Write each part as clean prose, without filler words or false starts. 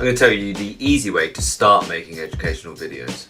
I'm going to tell you the easy way to start making educational videos.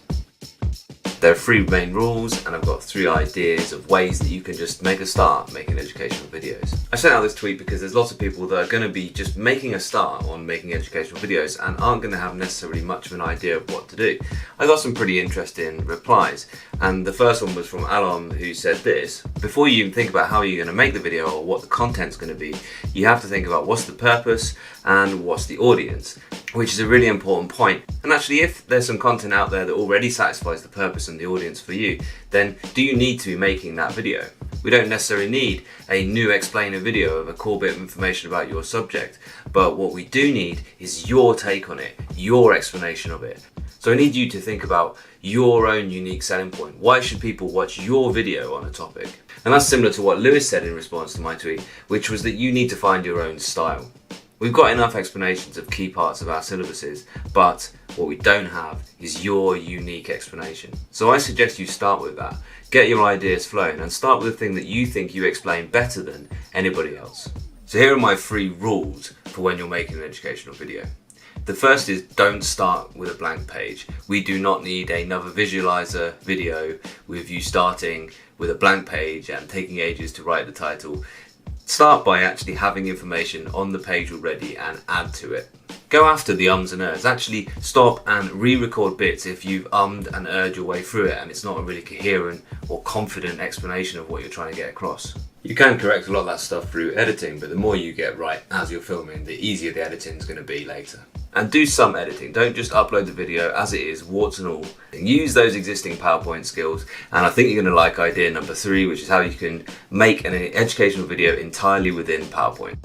There are 3 main rules, and I've got 3 ideas of ways that you can just make a start making educational videos. I sent out this tweet because there's lots of people that are going to be just making a start on making educational videos and aren't going to have necessarily much of an idea of what to do. I got some pretty interesting replies, and the first one was from Alon, who said this: before you even think about how you're going to make the video or what the content's going to be, you have to think about what's the purpose and what's the audience, which is a really important point. And actually, if there's some content out there that already satisfies the purpose and the audience for you, then do you need to be making that video? We don't necessarily need a new explainer video of a cool bit of information about your subject, but what we do need is your take on it, your explanation of it. So I need you to think about your own unique selling point. Why should people watch your video on a topic? And that's similar to what Lewis said in response to my tweet, which was that you need to find your own style. We've got enough explanations of key parts of our syllabuses, but what we don't have is your unique explanation. So I suggest you start with that. Get your ideas flowing and start with the thing that you think you explain better than anybody else. So here are my 3 rules for when you're making an educational video. The first is don't start with a blank page. We do not need another visualizer video with you starting with a blank page and taking ages to write the title. Start by actually having information on the page already and add to it. Go after the ums and ers. Actually stop and re-record bits if you've ummed and erred your way through it and it's not a really coherent or confident explanation of what you're trying to get across. You can correct a lot of that stuff through editing, but the more you get right as you're filming, the easier the editing is going to be later. And do some editing. Don't just upload the video as it is, warts and all. Use those existing PowerPoint skills, and I think you're going to like idea number 3, which is how you can make an educational video entirely within PowerPoint.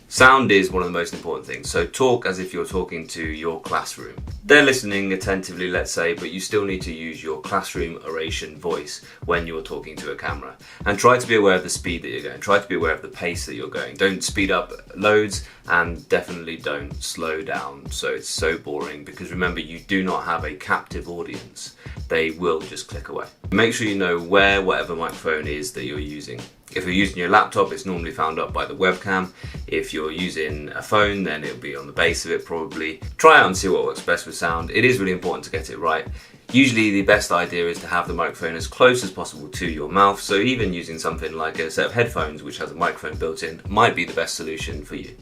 Sound is one of the most important things, so talk as if you're talking to your classroom. They're listening attentively, let's say, but you still need to use your classroom oration voice when you're talking to a camera. And try to be aware of the speed that you're going, try to be aware of the pace that you're going. Don't speed up loads and definitely don't slow down so it's so boring, because remember, you do not have a captive audience. They will just click away. Make sure you know where whatever microphone is that you're using. If you're using your laptop, it's normally found up by the webcam. If you're using a phone, then it'll be on the base of it probably. Try out and see what works best with sound. It is really important to get it right. Usually the best idea is to have the microphone as close as possible to your mouth, so even using something like a set of headphones which has a microphone built in might be the best solution for you.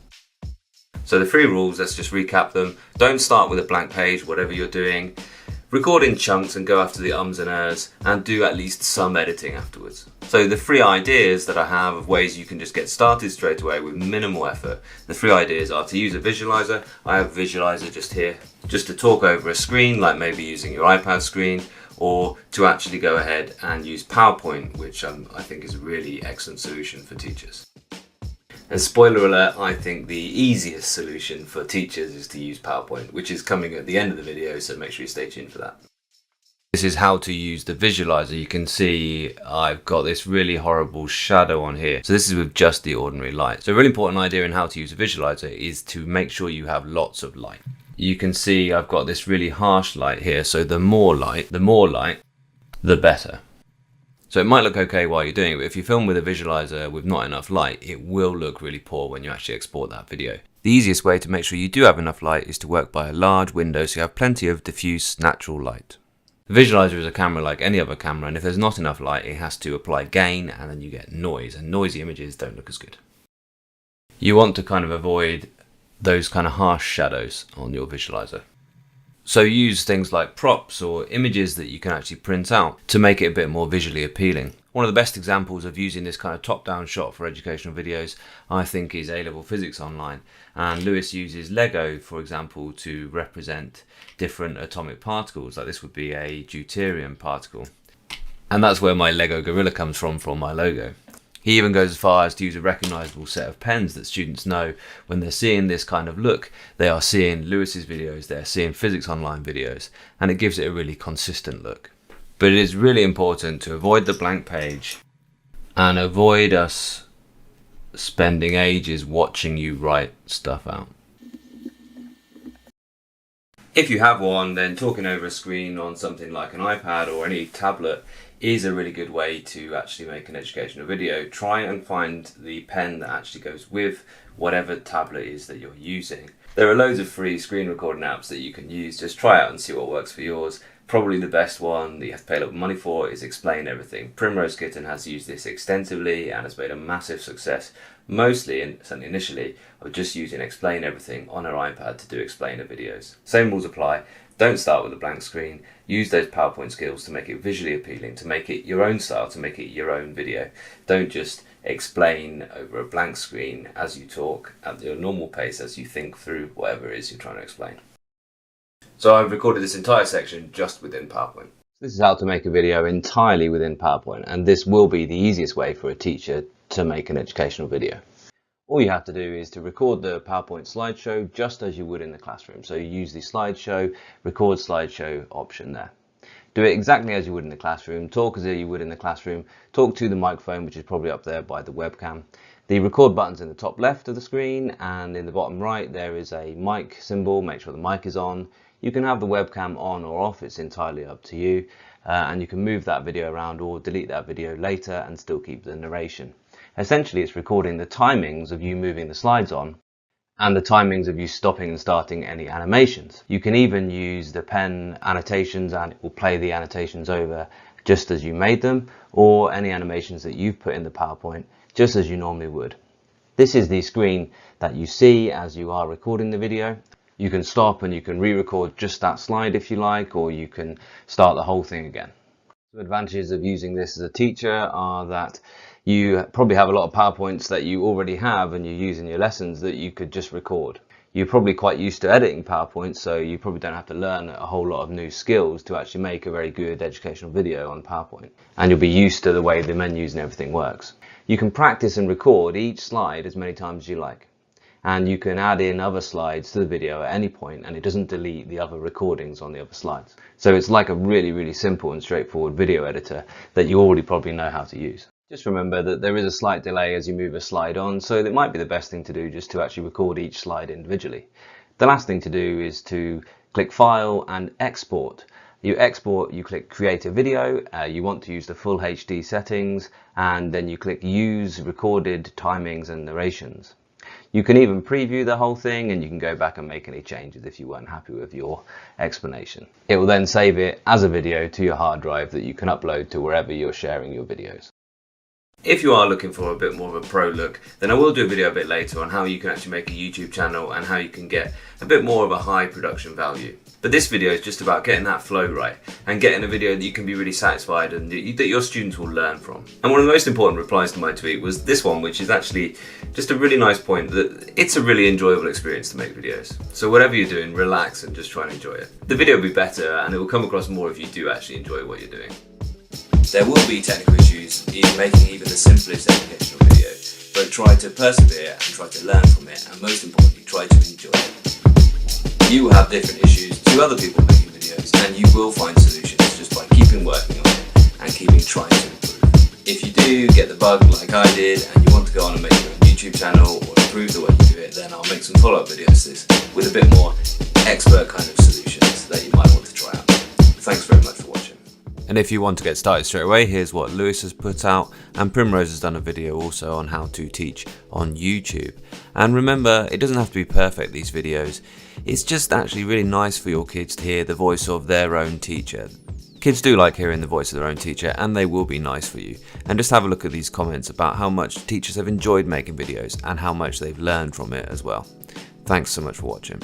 So the 3 rules, let's just recap them. Don't start with a blank page, whatever you're doing. Record in chunks and go after the ums and ers, and do at least some editing afterwards. So the 3 ideas that I have of ways you can just get started straight away with minimal effort. The 3 ideas are to use a visualizer. I have a visualizer just here, just to talk over a screen, like maybe using your iPad screen, or to actually go ahead and use PowerPoint, which I think is a really excellent solution for teachers. And spoiler alert, I think the easiest solution for teachers is to use PowerPoint, which is coming at the end of the video, so make sure you stay tuned for that. This is how to use the visualizer. You can see I've got this really horrible shadow on here. So this is with just the ordinary light. So a really important idea in how to use a visualizer is to make sure you have lots of light. You can see I've got this really harsh light here, so the more light, the better. So it might look okay while you're doing it, but if you film with a visualizer with not enough light, it will look really poor when you actually export that video. The easiest way to make sure you do have enough light is to work by a large window so you have plenty of diffuse natural light. The visualizer is a camera like any other camera, and if there's not enough light, it has to apply gain, and then you get noise, and noisy images don't look as good. You want to kind of avoid those kind of harsh shadows on your visualizer. So use things like props or images that you can actually print out to make it a bit more visually appealing. One of the best examples of using this kind of top-down shot for educational videos, I think, is A-Level Physics Online. And Lewis uses Lego, for example, to represent different atomic particles. Like this would be a deuterium particle. And that's where my Lego gorilla comes from my logo. He even goes as far as to use a recognisable set of pens that students know when they're seeing this kind of look, they are seeing Lewis's videos, they're seeing Physics Online videos, and it gives it a really consistent look. But it is really important to avoid the blank page and avoid us spending ages watching you write stuff out. If you have one, then talking over a screen on something like an iPad or any tablet is a really good way to actually make an educational video. Try and find the pen that actually goes with whatever tablet is that you're using. There are loads of free screen recording apps that you can use. Just try out and see what works for yours. Probably the best one that you have to pay a little money for is Explain Everything. Primrose Kitten has used this extensively and has made a massive success, mostly, and certainly initially, of just using Explain Everything on her iPad to do explainer videos. Same rules apply. Don't start with a blank screen. Use those PowerPoint skills to make it visually appealing, to make it your own style, to make it your own video. Don't just explain over a blank screen as you talk at your normal pace as you think through whatever it is you're trying to explain. So I've recorded this entire section just within PowerPoint. This is how to make a video entirely within PowerPoint, and this will be the easiest way for a teacher to make an educational video. All you have to do is to record the PowerPoint slideshow just as you would in the classroom. So you use the slideshow, record slideshow option there. Do it exactly as you would in the classroom, talk as you would in the classroom, talk to the microphone, which is probably up there by the webcam. The record button's in the top left of the screen, and in the bottom right there is a mic symbol. Make sure the mic is on. You can have the webcam on or off, it's entirely up to you, and you can move that video around or delete that video later and still keep the narration. Essentially it's recording the timings of you moving the slides on and the timings of you stopping and starting any animations. You can even use the pen annotations and it will play the annotations over just as you made them, or any animations that you've put in the PowerPoint just as you normally would. This is the screen that you see as you are recording the video. You can stop and you can re-record just that slide if you like, or you can start the whole thing again. The advantages of using this as a teacher are that you probably have a lot of PowerPoints that you already have and you use in your lessons that you could just record. You're probably quite used to editing PowerPoint, so you probably don't have to learn a whole lot of new skills to actually make a very good educational video on PowerPoint. And you'll be used to the way the menus and everything works. You can practice and record each slide as many times as you like. And you can add in other slides to the video at any point, and it doesn't delete the other recordings on the other slides. So it's like a really, really simple and straightforward video editor that you already probably know how to use. Just remember that there is a slight delay as you move a slide on, so it might be the best thing to do just to actually record each slide individually. The last thing to do is to click File and Export. You export, you click Create a Video, you want to use the full HD settings, and then you click Use Recorded Timings and Narrations. You can even preview the whole thing, and you can go back and make any changes if you weren't happy with your explanation. It will then save it as a video to your hard drive that you can upload to wherever you're sharing your videos. If you are looking for a bit more of a pro look, then I will do a video a bit later on how you can actually make a YouTube channel and how you can get a bit more of a high production value. But this video is just about getting that flow right and getting a video that you can be really satisfied and that your students will learn from. And one of the most important replies to my tweet was this one, which is actually just a really nice point that it's a really enjoyable experience to make videos. So whatever you're doing, relax and just try and enjoy it. The video will be better and it will come across more if you do actually enjoy what you're doing. There will be technical issues in making even the simplest educational video, but try to persevere and try to learn from it, and most importantly, try to enjoy it. You will have different issues to other people making videos, and you will find solutions just by keeping working on it and keeping trying to improve. If you do get the bug like I did, and you want to go on and make your own YouTube channel or improve the way you do it, then I'll make some follow-up videos to this with a bit more expert kind of solutions that you might want to try out. Thanks very much for watching. And if you want to get started straight away, here's what Lewis has put out, and Primrose has done a video also on how to teach on YouTube. And remember, it doesn't have to be perfect, these videos. It's just actually really nice for your kids to hear the voice of their own teacher. Kids do like hearing the voice of their own teacher, and they will be nice for you. And just have a look at these comments about how much teachers have enjoyed making videos and how much they've learned from it as well. Thanks so much for watching.